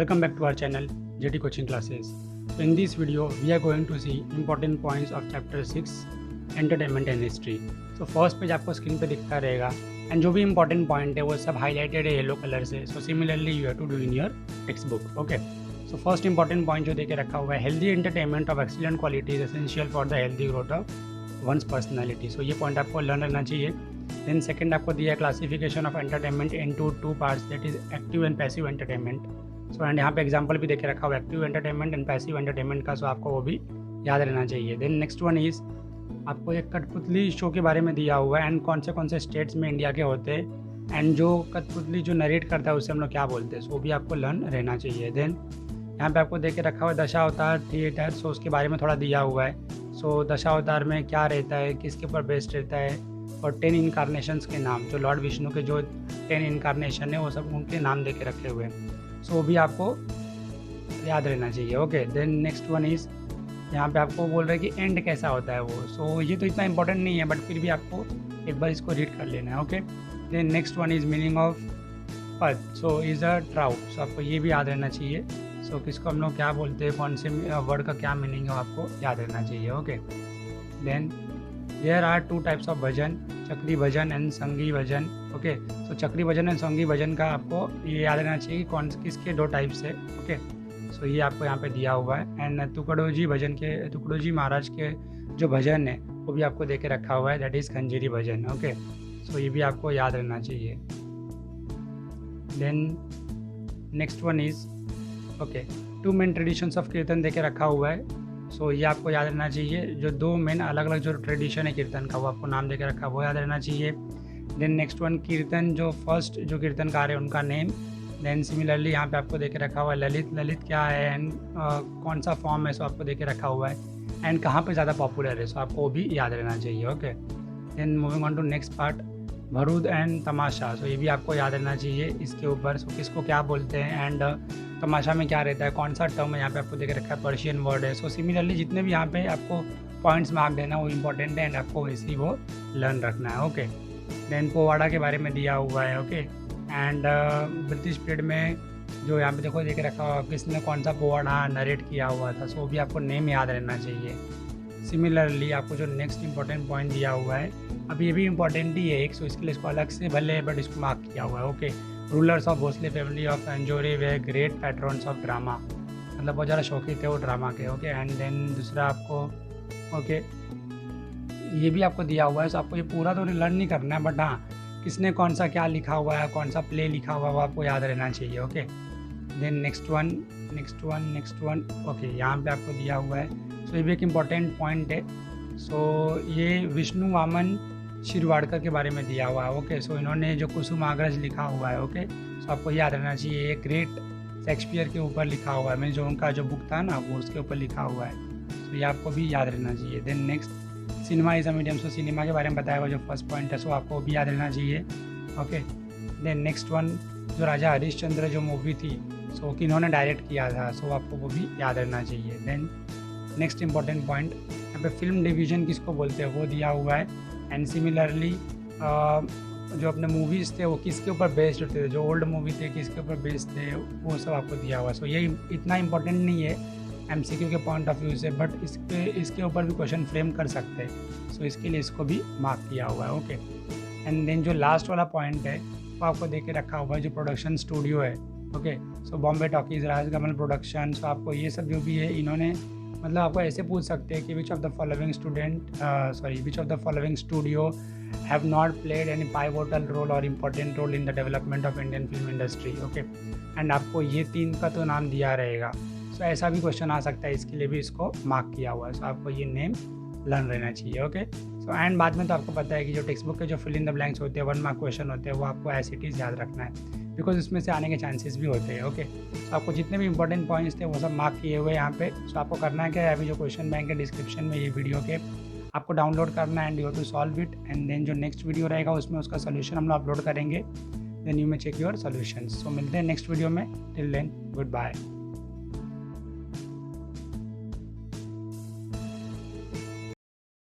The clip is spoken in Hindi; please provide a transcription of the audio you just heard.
Welcome back to our channel JT Coaching Classes. So in this video we are going to see important points of chapter 6 Entertainment and History. So first page आपको स्क्रीन पे दिखता रहेगा एंड जो भी इंपॉर्टेंट पॉइंट है वो सब हाईलाइटेड है येलो कलर से. So similarly you have to do in your text book. Okay, so first important point जो देके रखा हुआ है, healthy entertainment of excellent quality is essential for the healthy growth of one's personality. So ये पॉइंट आपको लर्न रहना चाहिए. देन सेकंड आपको दिया है classification of entertainment into two parts, that is active and passive entertainment. So and यहाँ पे एग्जांपल भी देखे रखा हुआ है active entertainment and passive entertainment का. सो आपको वो भी याद रहना चाहिए. देन नेक्स्ट वन इज़ आपको एक कठपुतली शो के बारे में दिया हुआ है एंड कौन से स्टेट्स में इंडिया के होते हैं एंड जो कठपुतली जो नरेट करता है उससे हम लोग क्या बोलते हैं. सो वो भी आपको लर्न रहना चाहिए. देन यहाँ पे आपको देख के रखा हुआ है दशावतार थिएटर. सो उसके बारे में थोड़ा दिया हुआ है. सो दशावतार में क्या रहता है, किसके ऊपर बेस्ड रहता है, और 10 इनकारनेशंस के नाम, जो लॉर्ड विष्णु के जो 10 इनकारनेशन है वो सब उनके नाम दे के रखे हुए हैं. सो वो भी आपको याद रहना चाहिए. Okay, then next one is यहाँ पे आपको बोल रहे हैं कि एंड कैसा होता है वो. सो ये तो इतना इंपॉर्टेंट नहीं है बट फिर भी आपको एक बार इसको रीड कर लेना है. Okay, then next one is meaning of पद. So is a trout. सो आपको ये भी याद रहना चाहिए. सो किसको हम लोग क्या बोलते हैं, कौन से वर्ड का क्या मीनिंग है आपको याद रहना चाहिए. Okay, then there are 2 types of bhajan, chakri bhajan and संगी भजन. ओके, सो चक्री भजन एंड संगी भजन का आपको ये याद रहना चाहिए कि कौन किसके 2 टाइप्स है. ओके, सो ये आपको यहाँ पे दिया हुआ है. एंड तुकडोजी भजन के, तुकडोजी महाराज के जो भजन है वो भी आपको दे के रखा हुआ है, दैट इज़ खंजीरी भजन. ओके, सो ये भी आपको याद रहना चाहिए. Then next one is okay 2 main traditions of kirtan दे के रखा हुआ है. सो ये आपको याद रहना चाहिए. जो 2 मेन अलग अलग जो ट्रेडिशन है कीर्तन का वो आपको नाम दे के रखा है, वो याद रहना चाहिए. देन नेक्स्ट वन कीर्तन, जो फर्स्ट जो कीर्तनकार है उनका नेम. देन सिमिलरली यहाँ पे आपको देके रखा हुआ है ललित. ललित क्या है एंड कौन सा फॉर्म है, सो आपको देके रखा हुआ है. एंड कहाँ पे ज़्यादा पॉपुलर है, सो आपको वो भी याद रहना चाहिए. Okay, then moving on to next part, Bharud and tamasha. So ये भी आपको याद रहना चाहिए इसके ऊपर. सो किसको क्या बोलते हैं एंड तमाशा में क्या रहता है, कौन सा टर्म है यहाँ पे आपको देके रखा है, पर्शियन वर्ड है. सो सिमिलरली जितने भी यहाँ पे आपको पॉइंट्स मार्क देना वो इंपॉर्टेंट है एंड आपको वैसे ही वो लर्न रखना है. ओके, देन पोवाड़ा के बारे में दिया हुआ है. ओके, एंड ब्रिटिश पीरियड में जो यहाँ पे देखो देख रखा हुआ किसने कौन सा पोवाड़ा नरेट किया हुआ था. सो वो भी आपको नेम याद रहना चाहिए. सिमिलरली आपको जो नेक्स्ट इंपॉर्टेंट पॉइंट दिया हुआ है, अब ये भी इंपॉर्टेंट ही है एक. सो इसके लिए इसको अलग से भले बट इसको मार्क किया हुआ है. Okay, rulers of Bhosale family of Tanjore were great patrons of drama, मतलब बहुत ज़्यादा शौकीन थे वो ड्रामा के. ओके, एंड देन दूसरा आपको ओके ये भी आपको दिया हुआ है. सो आपको ये पूरा तो लर्न नहीं करना है बट हाँ किसने कौन सा क्या लिखा हुआ है, कौन सा प्ले लिखा हुआ है वो आपको याद रहना चाहिए. Okay, then next one okay यहाँ पे आपको दिया हुआ है. सो ये भी एक इम्पॉर्टेंट पॉइंट है. सो ये विष्णु वामन शिरवाड़कर के बारे में दिया हुआ है. ओके, सो इन्होंने जो कुसुमाग्रज लिखा हुआ है. ओके, सो आपको याद रहना चाहिए. ये ग्रेट शेक्सपियर के ऊपर लिखा हुआ है, मैं जो उनका जो बुक था ना वो उसके ऊपर लिखा हुआ है. तो ये आपको भी याद रहना चाहिए. Then next cinema is a medium. So cinema के बारे में बताया हुआ जो फर्स्ट पॉइंट है, सो आपको भी याद रहना चाहिए. ओके, देन नेक्स्ट वन जो राजा हरिश्चंद्र जो मूवी थी, सो किन्होंने डायरेक्ट किया था, सो आपको वो भी याद रहना चाहिए. देन नेक्स्ट इंपॉर्टेंट पॉइंट यहाँ पे फिल्म डिवीज़न किसको बोलते हैं वो दिया हुआ है. एंड सिमिलरली जो अपने मूवीज़ थे वो किसके ऊपर बेस्ड थे, जो ओल्ड मूवी थे किसके ऊपर बेस्ड थे, वो सब आपको दिया हुआ है. सो ये इतना इंपॉर्टेंट नहीं है MCQ के पॉइंट ऑफ व्यू से, बट इसके ऊपर भी क्वेश्चन फ्रेम कर सकते हैं. सो इसके लिए इसको भी मार्क किया हुआ है. ओके, एंड देन जो लास्ट वाला पॉइंट है वो आपको दे के रखा हुआ है जो प्रोडक्शन स्टूडियो है. ओके, सो बॉम्बे टॉकीज़, राजकमल प्रोडक्शन. सो आपको ये सब जो भी है इन्होंने मतलब आपको ऐसे पूछ सकते हैं कि which of the following studio have not played any pivotal role और important role in the development of Indian film industry. Okay, and आपको ये 3 का तो नाम दिया रहेगा. सो ऐसा भी क्वेश्चन आ सकता है, इसके लिए भी इसको मार्क किया हुआ है. सो आपको ये नेम लर्न रहना चाहिए. ओके, सो एंड बाद में तो आपको पता है कि जो टेक्स्ट बुक के जो फिल इन द ब्लैंक्स होते हैं 1 मार्क क्वेश्चन होते हैं वो आपको एज इट इज़ याद रखना है, बिकॉज इसमें से आने के चांसेस भी होते हैं. ओके, तो आपको जितने भी इंपॉर्टेंट पॉइंट्स थे वो सब मार्क किए हुए यहाँ पे. सो आपको करना है क्या है, अभी जो क्वेश्चन बैंक है डिस्क्रिप्शन में ये वीडियो के आपको डाउनलोड करना है and you to solve it. And then जो नेक्स्ट वीडियो रहेगा उसमें उसका सोल्यूशन हम लोग अपलोड करेंगे. Then you may check your solution. So मिलते हैं नेक्स्ट वीडियो में. Till then good bye.